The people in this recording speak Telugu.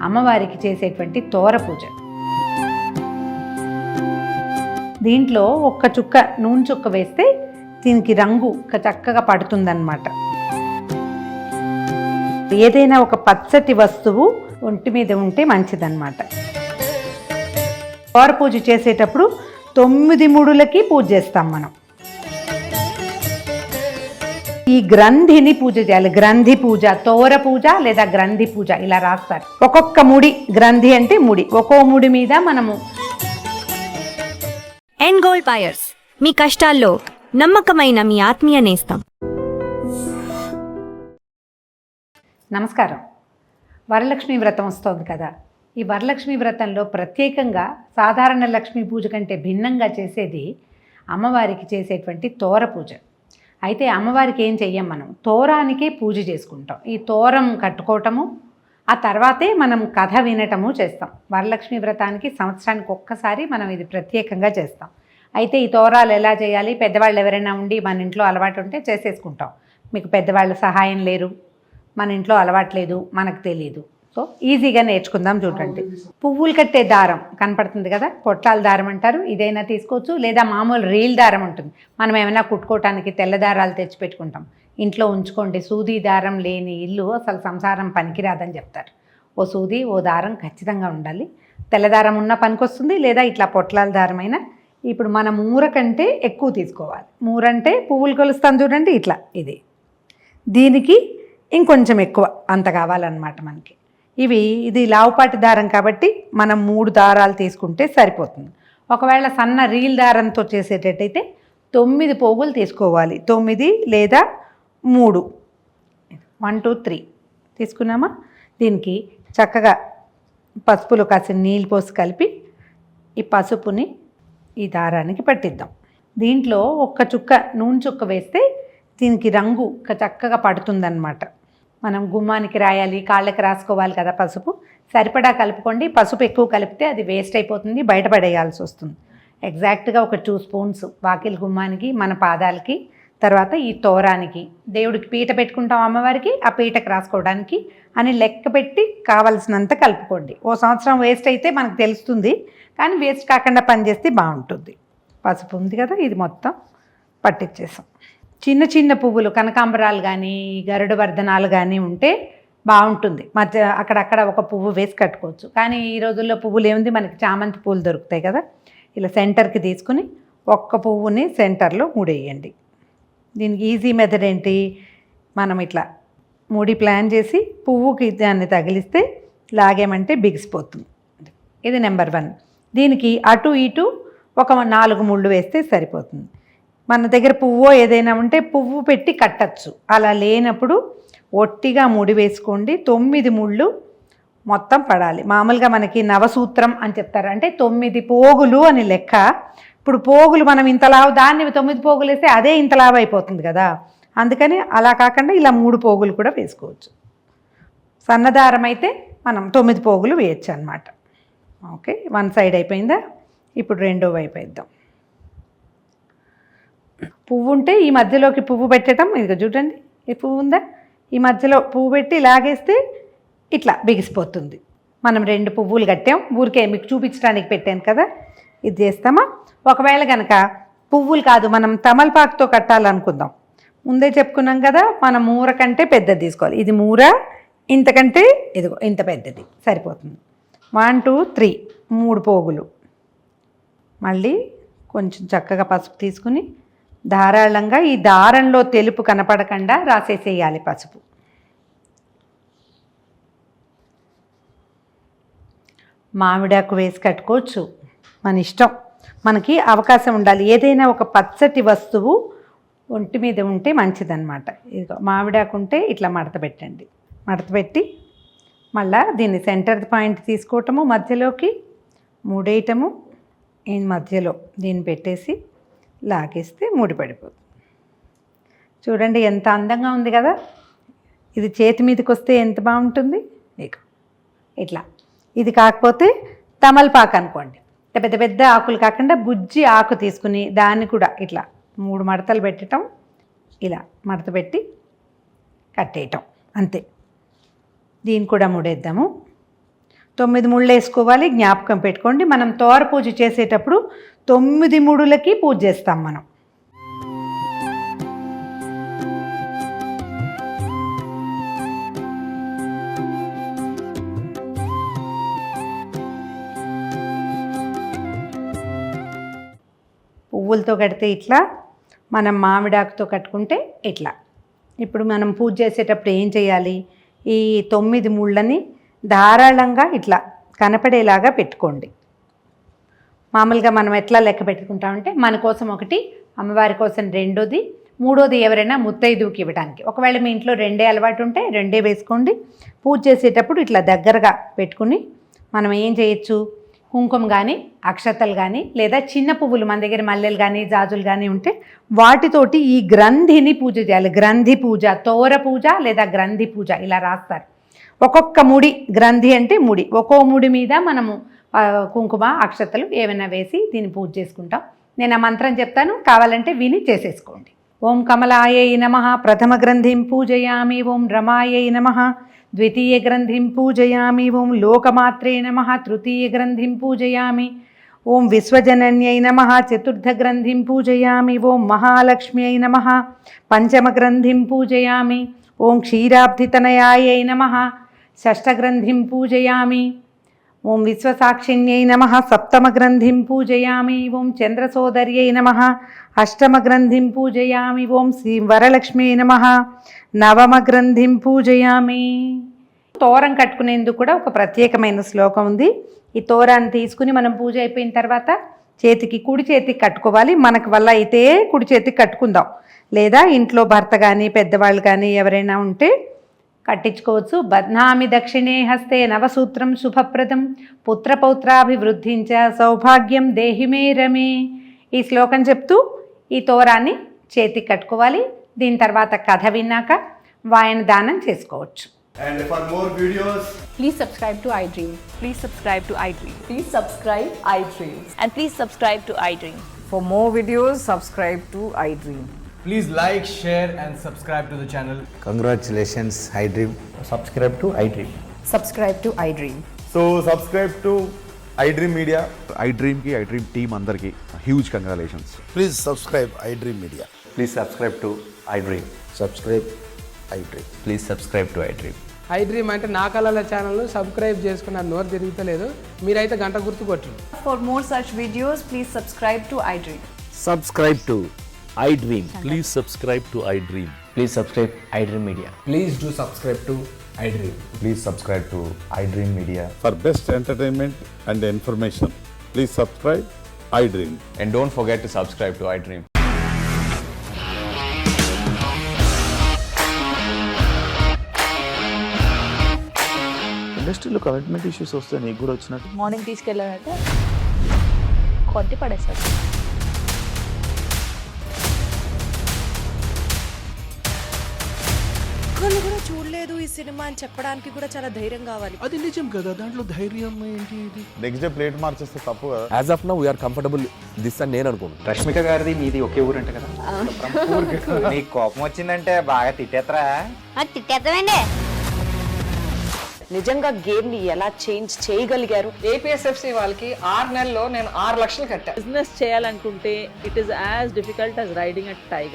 అమ్మవారికి చేసేటువంటి తోర పూజ. దీంట్లో ఒక్క చుక్క నూనె చుక్క వేస్తే దీనికి రంగు చక్కగా పడుతుందన్నమాట. ఏదైనా ఒక పచ్చటి వస్తువు ఒంటి మీద ఉంటే మంచిదన్నమాట. తోర పూజ చేసేటప్పుడు 9 ముడులకి పూజ చేస్తాం మనం. ఈ గ్రంథిని పూజ చేయాలి. గ్రంథి పూజ, తోర పూజ లేదా గ్రంథి పూజ ఇలా రాస్తారు. ఒక్కొక్క ముడి, గ్రంథి అంటే ముడి, ఒక్కో ముడి మీద మనము. ఎండ్ గోల్డ్ బయర్స్, మీ కష్టాల్లో నమ్మకమైన మీ ఆత్మీయ నేస్తం. నమస్కారం. వరలక్ష్మి వ్రతం వస్తోంది కదా. ఈ వరలక్ష్మి వ్రతంలో ప్రత్యేకంగా సాధారణ లక్ష్మీ పూజ కంటే భిన్నంగా చేసేది అమ్మవారికి చేసేటువంటి తోర పూజ. అయితే అమ్మవారికి ఏం చెయ్యం, మనం తోరానికే పూజ చేసుకుంటాం. ఈ తోరం కట్టుకోవటము, ఆ తర్వాతే మనం కథ వినటము చేస్తాం. వరలక్ష్మి వ్రతానికి సంవత్సరానికి ఒక్కసారి మనం ఇది ప్రత్యేకంగా చేస్తాం. అయితే ఈ తోరాలు ఎలా చేయాలి, పెద్దవాళ్ళు ఎవరైనా ఉండి మన ఇంట్లో అలవాటు ఉంటే చేసేసుకుంటాం. మీకు పెద్దవాళ్ళ సహాయం లేరు, మన ఇంట్లో అలవాటు లేదు, మనకు తెలియదు. సో ఈజీగా నేర్చుకుందాం. చూడండి, పువ్వులు కట్టే దారం కనపడుతుంది కదా, పొట్లాల దారం అంటారు. ఇదైనా తీసుకోవచ్చు, లేదా మామూలు రీల్ దారం ఉంటుంది. మనం ఏమైనా కుట్టుకోవటానికి తెల్ల దారాలు తెచ్చి పెట్టుకుంటాం, ఇంట్లో ఉంచుకోండి. సూది దారం లేని ఇల్లు అసలు సంసారం పనికిరాదని చెప్తారు. ఓ సూది, ఓ దారం ఖచ్చితంగా ఉండాలి. తెల్లదారం ఉన్న పనికొస్తుంది, లేదా ఇట్లా పొట్లాల దారం అయినా. ఇప్పుడు మన మూర కంటే ఎక్కువ తీసుకోవాలి. మూర అంటే పువ్వులు కొలుస్తాం చూడండి, ఇట్లా ఇది, దీనికి ఇంకొంచెం ఎక్కువ అంత కావాలన్నమాట మనకి. ఇది లావుపాటి దారం కాబట్టి మనం 3 దారాలు తీసుకుంటే సరిపోతుంది. ఒకవేళ సన్న రీల్ దారంతో చేసేటట్టయితే 9 పోగులు తీసుకోవాలి. 9 లేదా 3, 1 2 3 తీసుకున్నామా. దీనికి చక్కగా పసుపులో కాసిన నీళ్ళు పోసి కలిపి ఈ పసుపుని ఈ దారానికి పట్టిద్దాం. దీంట్లో ఒక్క చుక్క నూనె చుక్క వేస్తే దీనికి రంగు చక్కగా పడుతుందన్నమాట. మనం గుమ్మానికి రాయాలి, కాళ్ళకి రాసుకోవాలి కదా పసుపు. సరిపడా కలుపుకోండి. పసుపు ఎక్కువ కలిపితే అది వేస్ట్ అయిపోతుంది, బయటపడేయాల్సి వస్తుంది. ఎగ్జాక్ట్గా ఒక 2 స్పూన్స్ వాకిలి గుమ్మానికి, మన పాదాలకి, తర్వాత ఈ తోరానికి. దేవుడికి పీట పెట్టుకుంటాం అమ్మవారికి, ఆ పీటకు రాసుకోవడానికి అని లెక్క పెట్టి కావలసినంత కలుపుకోండి. ఓ సంవత్సరం వేస్ట్ అయితే మనకు తెలుస్తుంది, కానీ వేస్ట్ కాకుండా పనిచేస్తే బాగుంటుంది. పసుపు ఉంది కదా, ఇది మొత్తం పట్టించేసాం. చిన్న చిన్న పువ్వులు, కనకాంబరాలు కానీ గరుడ వర్ధనాలు కానీ ఉంటే బాగుంటుంది. మధ్య అక్కడక్కడ ఒక పువ్వు వేసి కట్టుకోవచ్చు. కానీ ఈ రోజుల్లో పువ్వులు ఏముంది, మనకి చామంతి పూలు దొరుకుతాయి కదా. ఇలా సెంటర్కి తీసుకుని ఒక్క పువ్వుని సెంటర్లో ముడేయండి. దీనికి ఈజీ మెథడ్ ఏంటి, మనం ఇట్లా ముడి ప్లాన్ చేసి పువ్వుకి దాన్ని తగిలిస్తే లాగేమంటే బిగిసిపోతుంది. ఇది నెంబర్ 1. దీనికి అటు ఇటు ఒక 4 ముళ్ళు వేస్తే సరిపోతుంది. మన దగ్గర పువ్వు ఏదైనా ఉంటే పువ్వు పెట్టి కట్టచ్చు. అలా లేనప్పుడు ఒట్టిగా ముడి వేసుకోండి. 9 ముళ్ళు మొత్తం పడాలి. మామూలుగా మనకి నవసూత్రం అని చెప్తారు, అంటే 9 పోగులు అని లెక్క. ఇప్పుడు పోగులు మనం ఇంతలావు, దాన్ని 9 పోగులు వేస్తే అదే ఇంతలావు అయిపోతుంది కదా. అందుకని అలా కాకుండా ఇలా 3 పోగులు కూడా వేసుకోవచ్చు. సన్నదారం అయితే మనం 9 పోగులు వేయచ్చు అన్నమాట. ఓకే, 1 సైడ్ అయిపోయిందా. ఇప్పుడు రెండో వైపు వేద్దాం. పువ్వు ఉంటే ఈ మధ్యలోకి పువ్వు పెట్టడం. ఇదిగో చూడండి, ఈ పువ్వు ఉందా, ఈ మధ్యలో పువ్వు పెట్టి లాగేస్తే ఇట్లా బిగిసిపోతుంది. మనం 2 పువ్వులు కట్టాం, ఊరికే మీకు చూపించడానికి పెట్టాను కదా. ఇది చేస్తామా. ఒకవేళ కనుక పువ్వులు కాదు, మనం తమలపాకుతో కట్టాలనుకుందాం. ముందే చెప్పుకున్నాం కదా, మనం మూర కంటే పెద్దది తీసుకోవాలి. ఇది మూర, ఇంతకంటే ఇదిగో ఇంత పెద్దది సరిపోతుంది. 1 2 3 3 పోగులు. మళ్ళీ కొంచెం చక్కగా పసుపు తీసుకుని ధారాళంగా ఈ దారంలో తెలుపు కనపడకుండా రాసేసేయాలి పసుపు. మామిడాకు వేసి కట్టుకోవచ్చు, మన ఇష్టం. మనకి అవకాశం ఉండాలి. ఏదైనా ఒక పచ్చటి వస్తువు ఒంటి మీద ఉంటే మంచిదన్నమాట. ఇదిగో మామిడాకు ఉంటే ఇట్లా మడత పెట్టండి. మడత పెట్టి మళ్ళా దీన్ని సెంటర్ పాయింట్ తీసుకోవటము, మధ్యలోకి ముడేయటము, ఈ మధ్యలో దీన్ని పెట్టేసి లాగేస్తే ముడిపడిపోతుంది. చూడండి ఎంత అందంగా ఉంది కదా. ఇది చేతి మీదకి వస్తే ఎంత బాగుంటుంది. ఇట్లా ఇది కాకపోతే తమలపాకు అనుకోండి, పెద్ద పెద్ద ఆకులు కాకుండా బుజ్జి ఆకు తీసుకుని దాన్ని కూడా ఇట్లా 3 మడతలు పెట్టడం, ఇలా మడత పెట్టి కట్టేయటం అంతే. దీన్ని కూడా ముడేద్దాము. 9 ముళ్ళు వేసుకోవాలి. జ్ఞాపకం పెట్టుకోండి, మనం తోర పూజ చేసేటప్పుడు 9 ముడులకి పూజ చేస్తాం మనం. పువ్వులతో కడితే ఇట్లా, మనం మామిడాకుతో కట్టుకుంటే ఇట్లా. ఇప్పుడు మనం పూజ చేసేటప్పుడు ఏం చేయాలి, ఈ 9 ముళ్ళని ధారాళంగా ఇట్లా కనపడేలాగా పెట్టుకోండి. మామూలుగా మనం ఎట్లా లెక్క పెట్టుకుంటామంటే మన కోసం ఒకటి, అమ్మవారి కోసం రెండోది, మూడోది ఎవరైనా ముత్తైదువుకి ఇవ్వడానికి. ఒకవేళ మీ ఇంట్లో 2 అలవాటు ఉంటే 2 వేసుకోండి. పూజ చేసేటప్పుడు ఇట్లా దగ్గరగా పెట్టుకుని మనం ఏం చేయొచ్చు, కుంకుమ కానీ అక్షతలు కానీ లేదా చిన్న పువ్వులు, మన దగ్గర మల్లెలు కానీ జాజులు కానీ ఉంటే వాటితోటి ఈ గ్రంథిని పూజ చేయాలి. గ్రంథి పూజ, తోర పూజ లేదా గ్రంథి పూజ ఇలా రాస్తారు. ఒక్కొక్క ముడి, గ్రంథి అంటే ముడి, ఒక్కో ముడి మీద మనము కుంకుమ అక్షతలు ఏమైనా వేసి దీన్ని పూజ చేసుకుంటాం. నేను ఆ మంత్రం చెప్తాను, కావాలంటే విని చేసేసుకోండి. ఓం కమలాయై నమః ప్రథమ గ్రంథిం పూజయామి, ఓం రమాయై నమః ద్వితీయ గ్రంథిం పూజయామి, ఓం లోకమాత్రే నమః తృతీయ గ్రంథిం పూజయామి, ఓం విశ్వజనన్యై నమః చతుర్థ గ్రంథిం పూజయామి, ఓం మహాలక్ష్మ్యై నమః పంచమ గ్రంథిం పూజయామి, ఓం క్షీరాబ్ధితనయాయై నమః షష్ఠ గ్రంథిం పూజయామి, ఓం విశ్వసాక్షిణ్యై నమః సప్తమ గ్రంథిం పూజయామి, ఓం చంద్రసోదర్యై నమః అష్టమ గ్రంథిం పూజయామి, ఓం శ్రీ వరలక్ష్మ్యై నమః నవమ గ్రంథిం పూజయామి. తోరం కట్టుకునేందుకు కూడా ఒక ప్రత్యేకమైన శ్లోకం ఉంది. ఈ తోరాన్ని తీసుకుని మనం పూజ అయిపోయిన తర్వాత చేతికి, కుడి చేతికి కట్టుకోవాలి. మనకు వల్ల అయితే కుడి చేతికి కట్టుకుందాం, లేదా ఇంట్లో భర్త కానీ పెద్దవాళ్ళు కానీ ఎవరైనా ఉంటే కట్టించుకోవచ్చు. బధ్నామి దక్షిణే హస్తే నవసూత్రం శుభప్రదం పుత్రపౌత్రాభివృద్ధించ సౌభాగ్యం దేహిమే రమే. ఈ శ్లోకం చెప్తూ ఈ తోరాన్ని చేతికి కట్టుకోవాలి. దీని తర్వాత కథ విన్నాక వాయన దానం చేసుకోవచ్చు. And for more videos, Please subscribe to iDream. Please subscribe to iDream. Please subscribe iDream. And please subscribe to iDream. For more videos, subscribe to iDream. please like, share and subscribe to the channel. Congratulations, iDream. Subscribe to iDream. Subscribe to iDream. So subscribe to iDream Media. iDream की iDream team अंदर की huge congratulations. Please subscribe iDream Media. Please subscribe to iDream. Subscribe iDream. Please subscribe to iDream. iDream అంటే నా కళల ఛానల్ను సబ్స్క్రైబ్ చేసుకున్న నోరు తిరుగుతలేదు, మీరైతే గంట గుర్తు కొట్టండి. For more such videos, please subscribe to iDream. Subscribe to iDream. Please subscribe to iDream. Please subscribe iDream Media. Please do subscribe to iDream. Please subscribe to iDream Media. For best entertainment and information, please subscribe iDream. And don't forget to subscribe to iDream. ఇండస్ట్రీలో కమిట్మెంట్ ఇష్యూస్ వస్తే నీకు కూడా వచ్చినట్టు మార్నింగ్ తీసుకెళ్ళాలంటే కొట్టి పడేస్తారు. ఒక్కళ్ళు కూడా చూడలేదు ఈ సినిమా అని చెప్పడానికి కూడా చాలా ధైర్యం కావాలి. అది నిజం కదా, దాంట్లో ధైర్యం ఏంటి? ఇది నెక్స్ట్ డే ప్లేట్ మార్చేస్తే తప్పు కదా. As of now we are comfortable this అని నేను అనుకుంటున్నాను. రష్మిక గారిది మీది ఒకే ఊరు అంట కదా? నీకు కోపం వచ్చిందంటే బాగా తిట్టేత్తరా? తిట్టేద్దామండి. నిజంగా గేమ్ ని ఎలా చేంజ్ చేయగలిగారు? ఏపీఎస్ఎఫ్సి వాళ్ళకి 6 నెలల్లో నేను 6 లక్షలు కట్టా. బిజినెస్ చేయాలనుకుంటే it is as difficult as riding a tiger.